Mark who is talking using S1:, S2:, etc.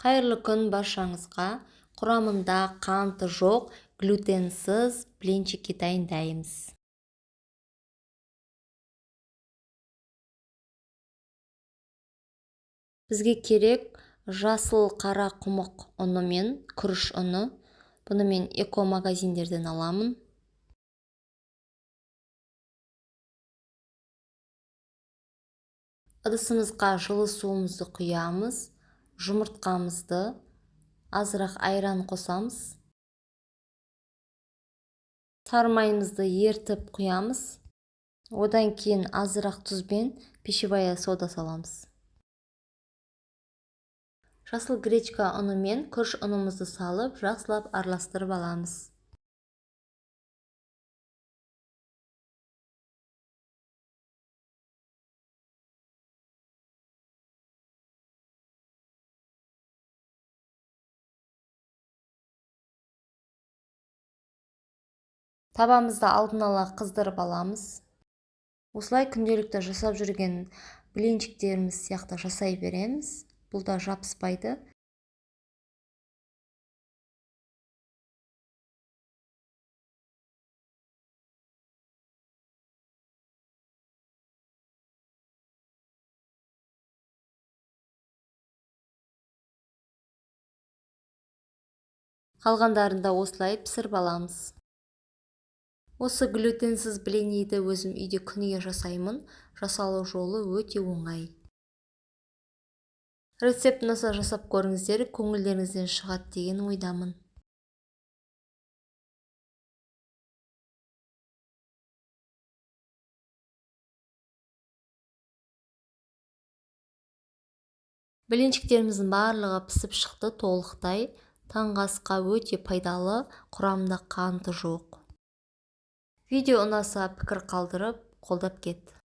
S1: Қайырлы күн баршаңызға. Құрамында қанты жоқ, глютенсіз блинчики дайындаймыз. Бізге керек жасыл қара құмық ұны мен күріш ұны. Бұны мен эко-магазиндерден аламын. Ыдысымызға жылы суымызды құямыз, жұмыртқамызды, азырақ айран қосамыз. Сары майымызды ертіп құямыз. Одан кейін азырақ тұз бен пищевая сода саламыз. Жасыл гречка ұны мен күріш ұнымызды салып, жақсылап араластырып аламыз. Табамызды алдын ала қыздырып аламыз. Осылай күнделікті жасап жүрген блинчиктеріміз сияқты жасай береміз. Бұл да жабыспайды. Қалғандарын да осылай пісіріп аламыз. Осы глютенсіз блинниді өзім үйде күніге жасаймын. Жасалу жолы өте оңай. Рецептін осылай жасап көріңіздер, көңілдеріңізден шығады деген ойдамын. Блинчиктеріміздің барлығы пісіп шықты толықтай. Таңғы асқа өте пайдалы, құрамында қанты жоқ. Видео ұнаса пікір қалдырып, қолдап кет.